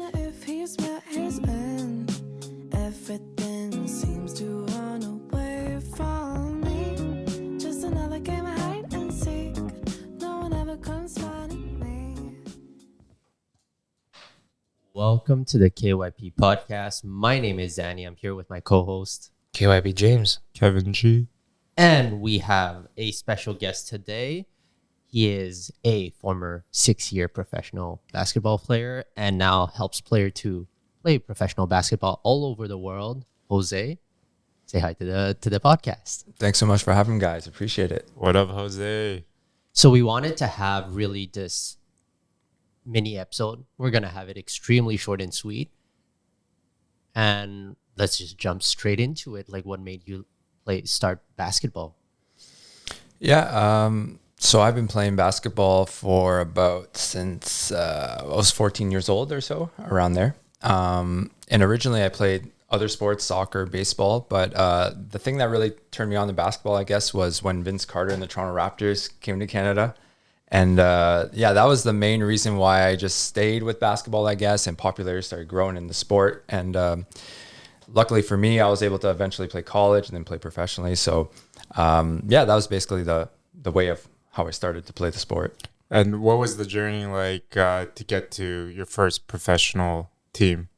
wonder if he's met his end. Everything seems to run away from me. Just another game of hide and seek. No one ever comes finding me. Welcome to the KYP podcast. My name is Zanny. I'm here with my co-host KYP James. Kevin G. and we have a special guest today. He is a former 6-year professional basketball player and now helps players to play professional basketball all over the world. Jose, say hi to the podcast. Thanks so much for having me, guys. Appreciate it. What up, Jose? So we wanted to have really this mini episode. We're going to have it extremely short and sweet. And let's just jump straight into it. Like, what made you start basketball? Yeah. So I've been playing basketball for about since I was 14 years old or so, around there. And originally I played other sports, soccer, baseball. But the thing that really turned me on to basketball, I guess, was when Vince Carter and the Toronto Raptors came to Canada. And that was the main reason why I just stayed with basketball, I guess, and popularity started growing in the sport. And luckily for me, I was able to eventually play college and then play professionally. So that was basically the way of how I started to play the sport. And what was the journey like to get to your first professional team?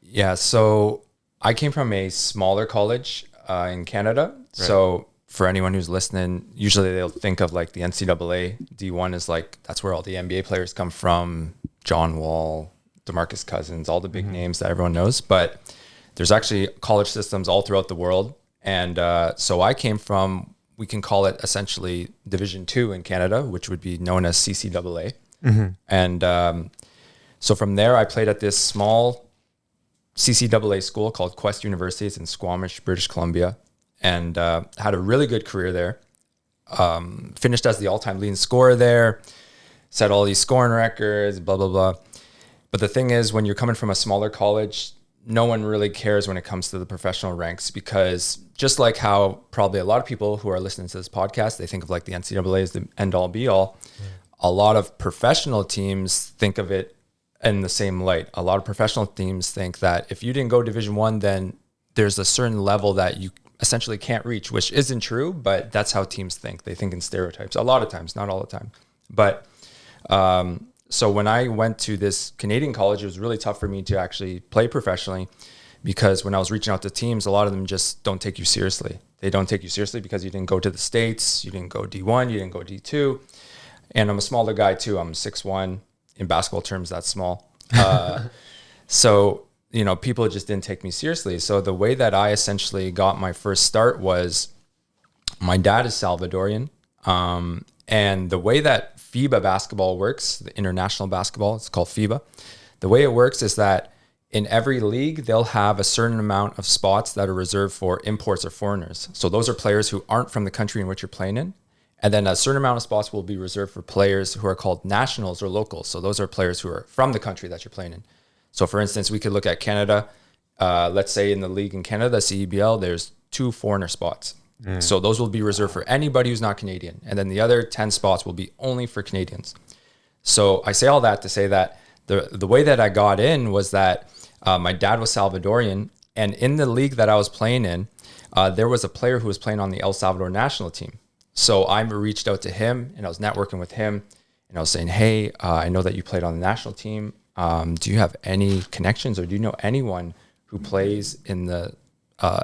Yeah, so I came from a smaller college in Canada. Right. So for anyone who's listening, usually they'll think of like the NCAA. D1 is like, that's where all the NBA players come from. John Wall, DeMarcus Cousins, all the big names that everyone knows. But there's actually college systems all throughout the world. And so I came from, we can call it essentially Division 2 in Canada, which would be known as CCAA. And so from there, I played at this small CCAA school called Quest University. It's in Squamish, British Columbia, and had a really good career there. Finished as the all-time leading scorer there, set all these scoring records, blah, blah, blah. But the thing is, when you're coming from a smaller college, no one really cares when it comes to the professional ranks, because just like how probably a lot of people who are listening to this podcast, they think of like the NCAA as the end all be all. A lot of professional teams think of it in the same light. A lot of professional teams think that if you didn't go Division 1, then there's a certain level that you essentially can't reach, which isn't true, but that's how teams think. They think in stereotypes a lot of times, not all the time. But so when I went to this Canadian college, it was really tough for me to actually play professionally, because when I was reaching out to teams, a lot of them just don't take you seriously. They don't take you seriously because you didn't go to the States, you didn't go D1, you didn't go D2. And I'm a smaller guy too. I'm 6'1". In basketball terms, that's small. So, people just didn't take me seriously. So the way that I essentially got my first start was, my dad is Salvadorian. And the way that FIBA basketball works, the international basketball, it's called FIBA. The way it works is that in every league, they'll have a certain amount of spots that are reserved for imports or foreigners. So those are players who aren't from the country in which you're playing in. And then a certain amount of spots will be reserved for players who are called nationals or locals. So those are players who are from the country that you're playing in. So for instance, we could look at Canada. Let's say in the league in Canada, CEBL, there's 2 foreigner spots. So those will be reserved for anybody who's not Canadian. And then the other 10 spots will be only for Canadians. So I say all that to say that the way that I got in was that my dad was Salvadorian. And in the league that I was playing in, there was a player who was playing on the El Salvador national team. So I reached out to him and I was networking with him and I was saying, hey, I know that you played on the national team. Do you have any connections, or do you know anyone who plays in the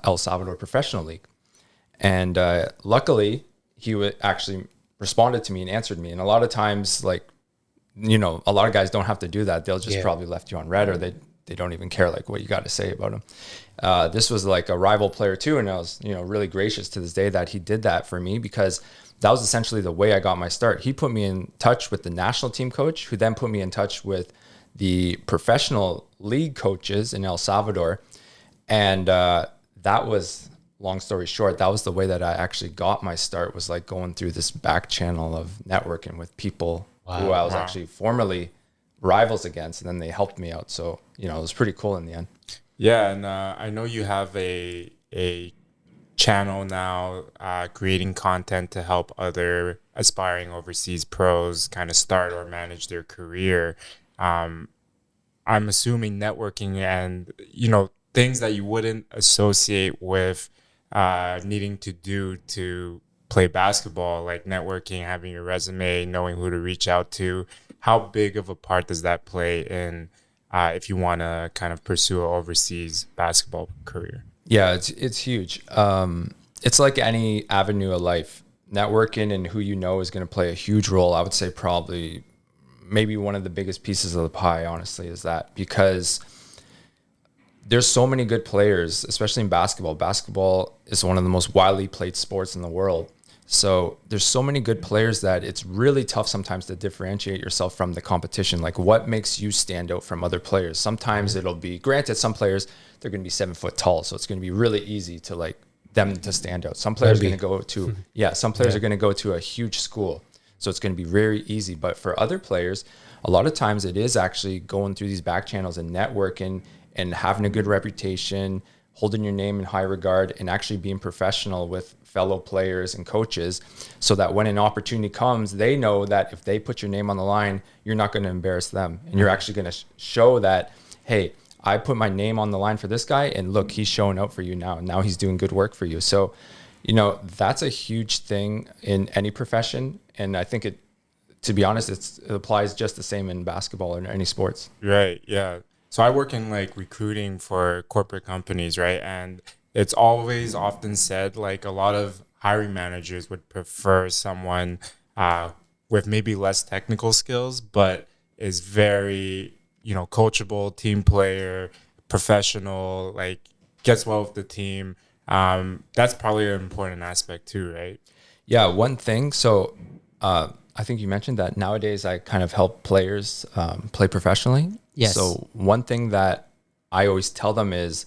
El Salvador Professional League? And luckily, he actually responded to me and answered me. And a lot of times, a lot of guys don't have to do that. They'll just probably left you on red, or they don't even care like what you got to say about him. This was like a rival player too. And I was, really gracious to this day that he did that for me, because that was essentially the way I got my start. He put me in touch with the national team coach, who then put me in touch with the professional league coaches in El Salvador. And that was, long story short, that was the way that I actually got my start, was like going through this back channel of networking with people who I was actually formerly rivals against, and then they helped me out. So, it was pretty cool in the end. Yeah, and I know you have a channel now creating content to help other aspiring overseas pros kind of start or manage their career. I'm assuming networking and, things that you wouldn't associate with needing to do to play basketball, like networking, having your resume, knowing who to reach out to. How big of a part does that play in if you want to kind of pursue an overseas basketball career? Yeah, it's huge. It's like any avenue of life. Networking and who you know is going to play a huge role. I would say probably maybe one of the biggest pieces of the pie, honestly, is that, because there's so many good players, especially in basketball. Basketball is one of the most widely played sports in the world. So there's so many good players that it's really tough sometimes to differentiate yourself from the competition. Like, what makes you stand out from other players? Sometimes it'll be, granted, some players, they're going to be 7 foot tall. So it's going to be really easy to like them to stand out. Some players are going to go to, some players are going to go to a huge school. So it's going to be very easy. But for other players, a lot of times it is actually going through these back channels and networking and having a good reputation, holding your name in high regard, and actually being professional with fellow players and coaches, so that when an opportunity comes, they know that if they put your name on the line, you're not going to embarrass them. And you're actually going to show that, hey, I put my name on the line for this guy, and look, he's showing out for you now. Now he's doing good work for you. So, that's a huge thing in any profession. And I think to be honest, it applies just the same in basketball or in any sports. Right. Yeah. So I work in like recruiting for corporate companies, right? And it's always often said, like, a lot of hiring managers would prefer someone with maybe less technical skills, but is very, coachable, team player, professional, like gets well with the team. That's probably an important aspect too, right? Yeah, one thing. So I think you mentioned that nowadays I kind of help players play professionally. Yes. So one thing that I always tell them is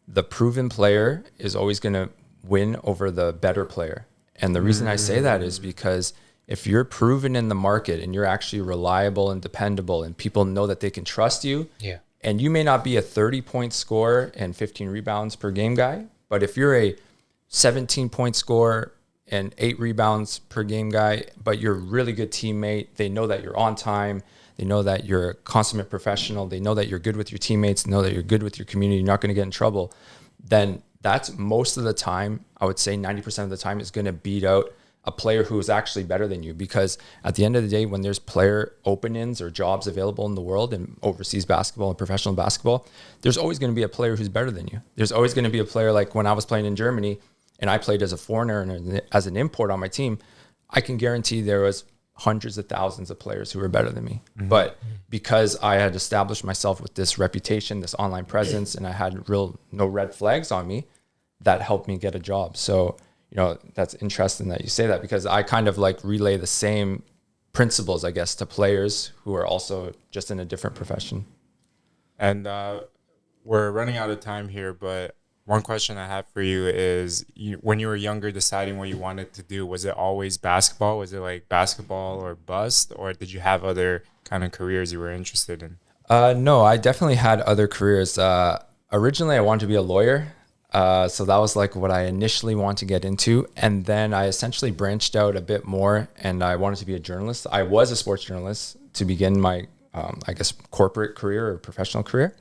the proven player is always going to win over the better player. And the reason I say that is because if you're proven in the market and you're actually reliable and dependable and people know that they can trust you, and you may not be a 30-point scorer and 15 rebounds per game guy, but if you're a 17-point scorer and 8 rebounds per game guy, but you're a really good teammate, they know that you're on time, they know that you're a consummate professional, they know that you're good with your teammates, they know that you're good with your community, you're not going to get in trouble, then that's most of the time, I would say 90% of the time, is going to beat out a player who is actually better than you. Because at the end of the day, when there's player openings or jobs available in the world in overseas basketball and professional basketball, there's always going to be a player who's better than you. There's always going to be a player, like when I was playing in Germany and I played as a foreigner and as an import on my team, I can guarantee there was hundreds of thousands of players who were better than me. But because I had established myself with this reputation, this online presence, and I had no red flags on me, that helped me get a job. So, that's interesting that you say that, because I kind of like relay the same principles, I guess, to players who are also just in a different profession. And we're running out of time here, but one question I have for you is, when you were younger, deciding what you wanted to do, was it always basketball? Was it like basketball or bust? Or did you have other kind of careers you were interested in? No, I definitely had other careers. Originally, I wanted to be a lawyer. So that was like what I initially wanted to get into. And then I essentially branched out a bit more and I wanted to be a journalist. I was a sports journalist to begin my, corporate career or professional career.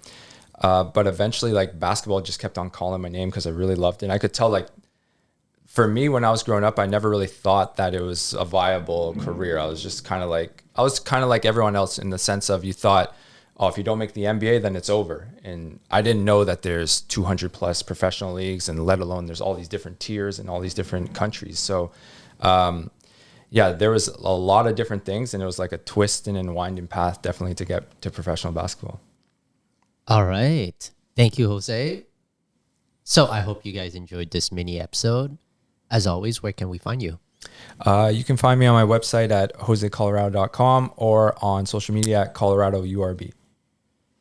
But eventually, like, basketball just kept on calling my name because I really loved it. And I could tell, like, for me, when I was growing up, I never really thought that it was a viable career. I was just kind of like everyone else, in the sense of, you thought, oh, if you don't make the NBA, then it's over. And I didn't know that there's 200 plus professional leagues, and let alone there's all these different tiers in all these different countries. So, there was a lot of different things, and it was like a twisting and winding path, definitely, to get to professional basketball. All right. Thank you, Jose. So I hope you guys enjoyed this mini episode. As always, where can we find you? You can find me on my website at josecolorado.com or on social media at ColoradoURB.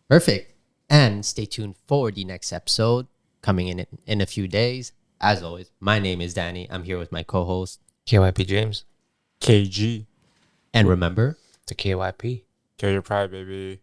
Perfect. And stay tuned for the next episode coming in a few days. As always, my name is Danny. I'm here with my co-host, KYP James. KG. And remember, To KYP. Kill your pride, baby.